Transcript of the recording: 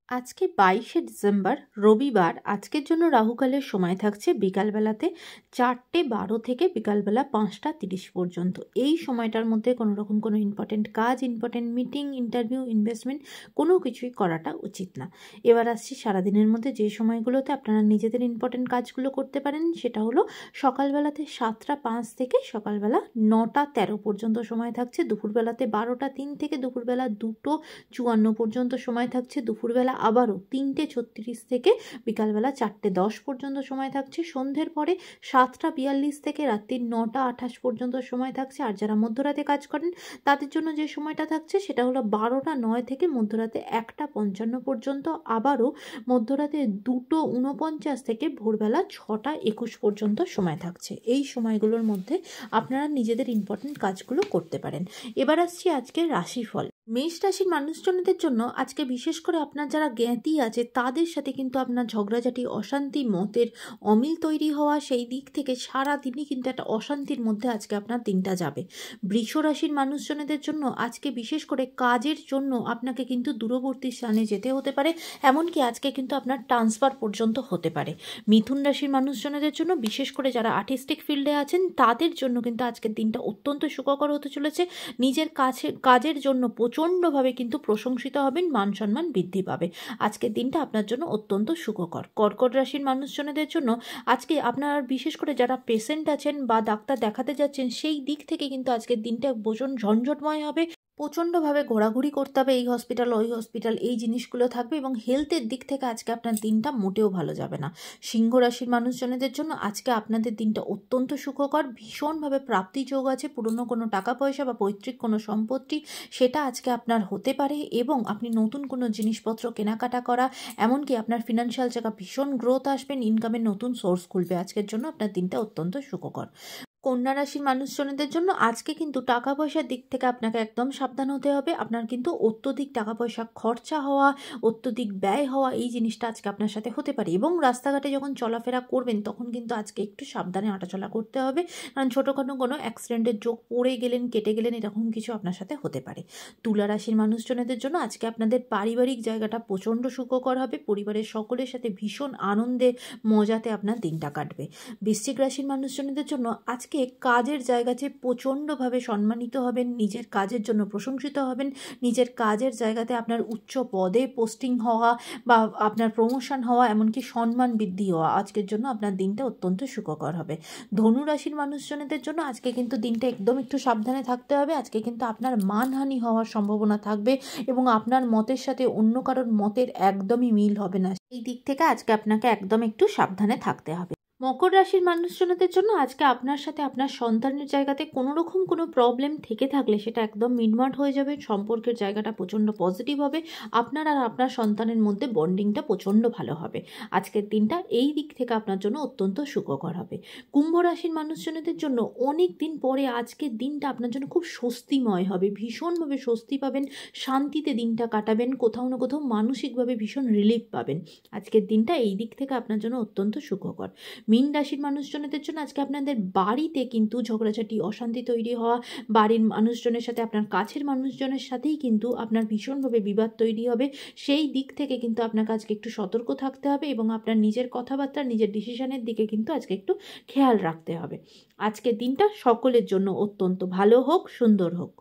আজকে 22শে ডিসেম্বর রবিবার। আজকের জন্য রাহুকালের সময় থাকছে বিকালবেলাতে 4:12 থেকে বিকালবেলা 5:30 পর্যন্ত। এই সময়টার মধ্যে কোনো রকম কোনো ইম্পর্টেন্ট কাজ, ইম্পর্টেন্ট মিটিং, ইন্টারভিউ, ইনভেস্টমেন্ট কোনো কিছুই করাটা উচিত না। এবার আসছি সারাদিনের মধ্যে যে সময়গুলোতে আপনারা নিজেদের ইম্পর্টেন্ট কাজগুলো করতে পারেন, সেটা হলো সকালবেলাতে 7:05 থেকে সকালবেলা 9:13 পর্যন্ত সময় থাকছে। দুপুরবেলাতে 12:03 থেকে দুপুরবেলা 2:54 পর্যন্ত সময় থাকছে। দুপুরবেলা আবারও 3:36 থেকে বিকালবেলা 4:10 পর্যন্ত সময় থাকছে। সন্ধ্যের পরে 7:42 থেকে রাত্রি 9:28 পর্যন্ত সময় থাকছে। আর যারা মধ্যরাতে কাজ করেন তাদের জন্য যে সময়টা থাকছে সেটা হলো 12:09 থেকে মধ্যরাতে 1:55 পর্যন্ত। আবারও মধ্যরাতে 2:49 থেকে ভোরবেলা 6:21 পর্যন্ত সময় থাকছে। এই সময়গুলোর মধ্যে আপনারা নিজেদের ইম্পর্টেন্ট কাজগুলো করতে পারেন। এবার আসছি আজকের রাশিফল। মেষ রাশির মানুষজনদের জন্য আজকে বিশেষ করে আপনার যারা জ্ঞাতি আছে তাদের সাথে কিন্তু আপনার ঝগড়াঝাটি, অশান্তি, মতের অমিল তৈরি হওয়া, সেই দিক থেকে সারা দিনই কিন্তু একটা অশান্তির মধ্যে আজকে আপনার দিনটা যাবে। বৃষ রাশির মানুষজনদের জন্য আজকে বিশেষ করে কাজের জন্য আপনাকে কিন্তু দূরবর্তী স্থানে যেতে হতে পারে, এমনকি আজকে কিন্তু আপনার ট্রান্সফার পর্যন্ত হতে পারে। মিথুন রাশির মানুষজনদের জন্য বিশেষ করে যারা আর্টিস্টিক ফিল্ডে আছেন তাদের জন্য কিন্তু আজকের দিনটা অত্যন্ত সুখকর হতে চলেছে। নিজের কাজের জন্য প্রচণ্ডভাবে কিন্তু প্রশংসিত হবেন, মান সম্মান বৃদ্ধি পাবে। আজকের দিনটা আপনার জন্য অত্যন্ত সুখকর। কর্কট রাশির মানুষজনদের জন্য আজকে আপনার বিশেষ করে যারা পেশেন্ট আছেন বা ডাক্তার দেখাতে যাচ্ছেন, সেই দিক থেকে কিন্তু আজকের দিনটা ভীষণ ঝঞ্ঝটময় হবে। প্রচণ্ডভাবে ঘোরাঘুরি করতে হবে, এই হসপিটাল ওই হসপিটাল, এই জিনিসগুলো থাকবে এবং হেলথের দিক থেকে আজকে আপনার দিনটা মোটেও ভালো যাবে না। সিংহ রাশির মানুষজনদের জন্য আজকে আপনাদের দিনটা অত্যন্ত সুখকর। ভীষণভাবে প্রাপ্তি যোগ আছে। পুরনো কোনো টাকা পয়সা বা পৈতৃক কোনো সম্পত্তি, সেটা আজকে আপনার হতে পারে এবং আপনি নতুন কোনো জিনিসপত্র কেনাকাটা করা, এমনকি আপনার ফিনান্সিয়াল জায়গা ভীষণ গ্রোথ আসবেন, ইনকামের নতুন সোর্স খুলবে। আজকের জন্য আপনার দিনটা অত্যন্ত সুখকর। কন্যা রাশির মানুষজনদের জন্য আজকে কিন্তু টাকা পয়সার দিক থেকে আপনাকে একদম সাবধান হতে হবে। আপনার কিন্তু অত্যধিক টাকা পয়সা খরচা হওয়া, অত্যধিক ব্যয় হওয়া, এই জিনিসটা আজকে আপনার সাথে হতে পারে এবং রাস্তাঘাটে যখন চলাফেরা করবেন তখন কিন্তু আজকে একটু সাবধানে হাঁটাচলা করতে হবে, কারণ ছোটোখাটো কোনো অ্যাক্সিডেন্টের যোগ, পড়ে গেলেন, কেটে গেলেন, এরকম কিছু আপনার সাথে হতে পারে। তুলা রাশির মানুষজনদের জন্য আজকে আপনাদের পারিবারিক জায়গাটা প্রচণ্ড সুখকর হবে। পরিবারের সকলের সাথে ভীষণ আনন্দে মজাতে আপনার দিনটা কাটবে। বৃশ্চিক রাশির মানুষজনদের জন্য আজকে কাজের জায়গাতে প্রচণ্ডভাবে সম্মানিত হবেন, নিজের কাজের জন্য প্রশংসিত হবেন, নিজের কাজের জায়গাতে আপনার উচ্চ পদে পোস্টিং হওয়া বা আপনার প্রমোশন হওয়া, এমনকি সম্মান বৃদ্ধি হওয়া, আজকের জন্য আপনার দিনটা অত্যন্ত সুখকর হবে। ধনু রাশির মানুষজনদের জন্য আজকে কিন্তু দিনটা একদম একটু সাবধানে থাকতে হবে। আজকে কিন্তু আপনার মানহানি হওয়ার সম্ভাবনা থাকবে এবং আপনার মতের সাথে অন্য কারোর মতের একদমই মিল হবে না। এই দিক থেকে আজকে আপনাকে একদম একটু সাবধানে থাকতে হবে। মকর রাশির মানুষজনদের জন্য আজকে আপনার সাথে আপনার সন্তানের জায়গাতে কোনো রকম কোনো প্রবলেম থেকে থাকলে সেটা একদম মিটমাট হয়ে যাবে। সম্পর্কের জায়গাটা প্রচণ্ড পজিটিভ হবে। আপনার আর আপনার সন্তানের মধ্যে বন্ডিংটা প্রচণ্ড ভালো হবে। আজকের দিনটা এই দিক থেকে আপনার জন্য অত্যন্ত সুখকর হবে। কুম্ভ রাশির মানুষজনদের জন্য অনেক দিন পরে আজকের দিনটা আপনার জন্য খুব স্বস্তিময় হবে। ভীষণভাবে স্বস্তি পাবেন, শান্তিতে দিনটা কাটাবেন, কোথাও না কোথাও মানসিকভাবে ভীষণ রিলিফ পাবেন। আজকের দিনটা এই দিক থেকে আপনার জন্য অত্যন্ত সুখকর। মীন রাশির মানুষজনদের জন্য আজকে আপনাদের বাড়িতে কিন্তু ঝগড়াঝাটি, অশান্তি তৈরি হওয়া, বাড়ির মানুষজনের সাথে, আপনার কাছের মানুষজনের সাথেই কিন্তু আপনার ভীষণভাবে বিবাদ তৈরি হবে। সেই দিক থেকে কিন্তু আপনাকে আজকে একটু সতর্ক থাকতে হবে এবং আপনার নিজের কথাবার্তা, নিজের ডিসিশনের দিকে কিন্তু আজকে একটু খেয়াল রাখতে হবে। আজকের দিনটা সকলের জন্য অত্যন্ত ভালো হোক, সুন্দর হোক।